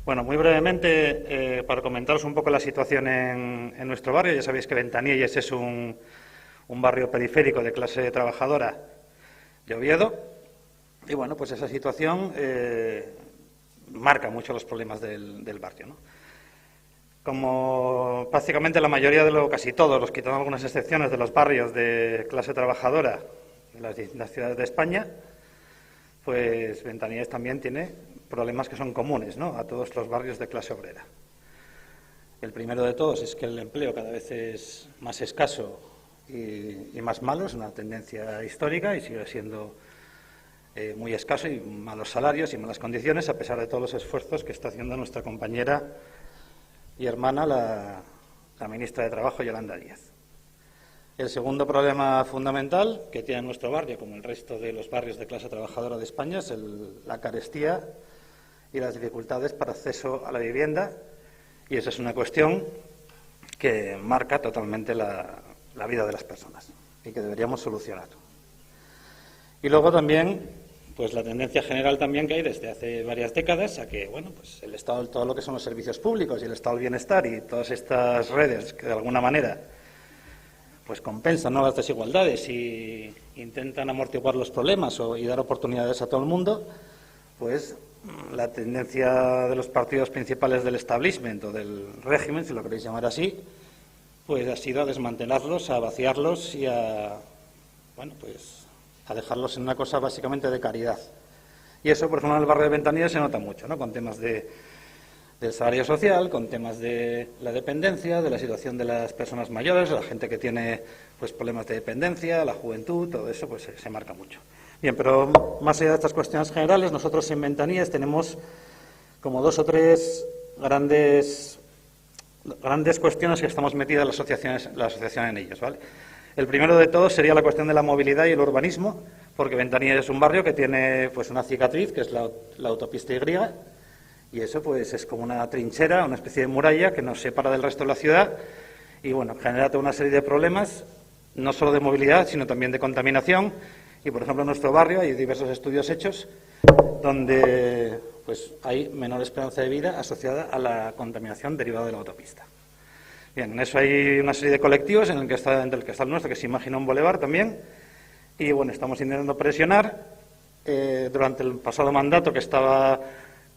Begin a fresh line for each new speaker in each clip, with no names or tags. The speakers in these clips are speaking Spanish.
Bueno, muy brevemente, para comentaros un poco la situación en nuestro barrio. Ya sabéis que Ventaníes es un barrio periférico de clase trabajadora de Oviedo. Y bueno, pues esa situación marca mucho los problemas del barrio, ¿no? Como prácticamente la mayoría casi todos, los quitando algunas excepciones, de los barrios de clase trabajadora en las distintas ciudades de España, pues Ventaníes también tiene problemas que son comunes, ¿no?, a todos los barrios de clase obrera. El primero de todos es que el empleo cada vez es más escaso y más malo, es una tendencia histórica y sigue siendo muy escaso, y malos salarios y malas condiciones, a pesar de todos los esfuerzos que está haciendo nuestra compañera y hermana, la ministra de Trabajo, Yolanda Díaz. El segundo problema fundamental que tiene nuestro barrio, como el resto de los barrios de clase trabajadora de España, es la carestía y las dificultades para acceso a la vivienda, y esa es una cuestión que marca totalmente la vida de las personas y que deberíamos solucionar. Y luego también, pues la tendencia general también que hay desde hace varias décadas a que, bueno, pues el Estado, todo lo que son los servicios públicos y el Estado del Bienestar y todas estas redes que de alguna manera pues compensan, ¿no?, las desigualdades y intentan amortiguar los problemas y dar oportunidades a todo el mundo, pues la tendencia de los partidos principales del establishment o del régimen, si lo queréis llamar así, pues ha sido a desmantelarlos, a vaciarlos y a dejarlos en una cosa básicamente de caridad. Y eso, por ejemplo, en el barrio de Ventaníes se nota mucho, ¿no?, con temas del salario social, con temas de la dependencia, de la situación de las personas mayores, la gente que tiene pues problemas de dependencia, la juventud, todo eso pues se marca mucho. Bien, pero más allá de estas cuestiones generales, nosotros en Ventaníes tenemos como dos o tres grandes cuestiones que estamos metidas la asociación en ellos, ¿vale? El primero de todos sería la cuestión de la movilidad y el urbanismo, porque Ventaníes es un barrio que tiene pues una cicatriz, que es la autopista Y, y eso pues es como una trinchera, una especie de muralla que nos separa del resto de la ciudad y bueno, genera toda una serie de problemas, no solo de movilidad, sino también de contaminación. Y por ejemplo en nuestro barrio hay diversos estudios hechos donde pues hay menor esperanza de vida asociada a la contaminación derivada de la autopista. Bien, en eso hay una serie de colectivos entre el que está el nuestro, que se imagina un bulevar también, y bueno, estamos intentando presionar. Durante el pasado mandato que estaba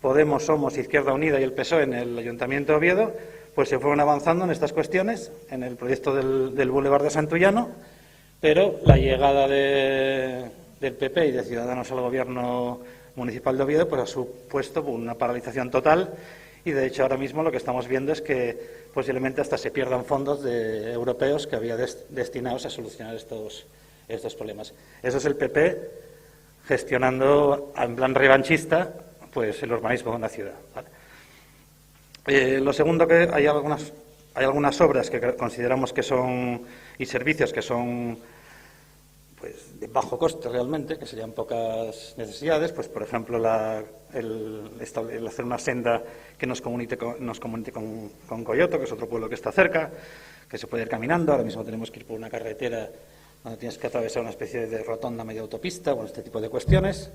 Podemos, Somos, Izquierda Unida y el PSOE en el Ayuntamiento de Oviedo, pues se fueron avanzando en estas cuestiones, en el proyecto del bulevar de Santullano, pero la llegada del PP y de Ciudadanos al gobierno municipal de Oviedo pues ha supuesto una paralización total, y de hecho ahora mismo lo que estamos viendo es que posiblemente hasta se pierdan fondos europeos que había destinados a solucionar estos problemas. Eso es el PP gestionando en plan revanchista pues el urbanismo de una ciudad, ¿vale? Lo segundo, que hay algunas obras que consideramos que son, y servicios que son pues de bajo coste realmente, que serían pocas necesidades, pues por ejemplo el hacer una senda que nos comunique con Coyoto, que es otro pueblo que está cerca, que se puede ir caminando. Ahora mismo tenemos que ir por una carretera donde tienes que atravesar una especie de rotonda media autopista, bueno, este tipo de cuestiones.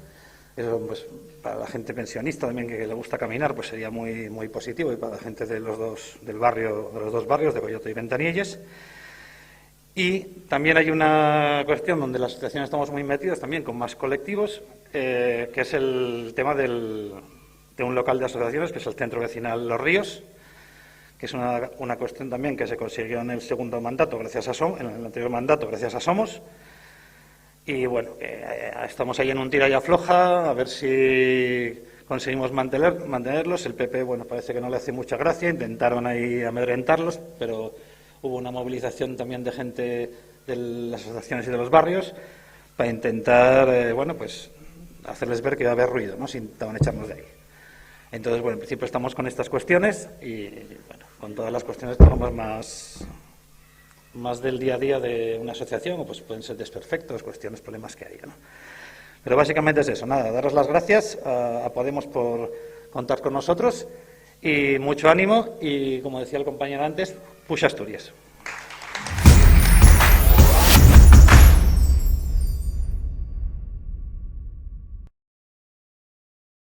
Eso, pues, para la gente pensionista también que le gusta caminar, pues sería muy, muy positivo, y para la gente de los dos barrios, de Coyoto y Ventaníes. Y también hay una cuestión donde las asociaciones estamos muy metidos también con más colectivos, que es el tema de un local de asociaciones, que es el Centro Vecinal Los Ríos, que es una cuestión también que se consiguió en el segundo mandato, en el anterior mandato, gracias a Somos. Y bueno, estamos ahí en un tira y afloja, a ver si conseguimos mantenerlos. El PP, bueno, parece que no le hace mucha gracia, intentaron ahí amedrentarlos, pero hubo una movilización también de gente de las asociaciones y de los barrios para intentar, pues hacerles ver que iba a haber ruido, ¿no?, si intentaban echarnos de ahí. Entonces, bueno, en principio estamos con estas cuestiones y, bueno, con todas las cuestiones que tenemos más del día a día de una asociación, o pues pueden ser desperfectos, cuestiones, problemas que haya, ¿no? Pero básicamente es eso, nada, daros las gracias a Podemos por contar con nosotros y mucho ánimo y, como decía el compañero antes, push Asturias.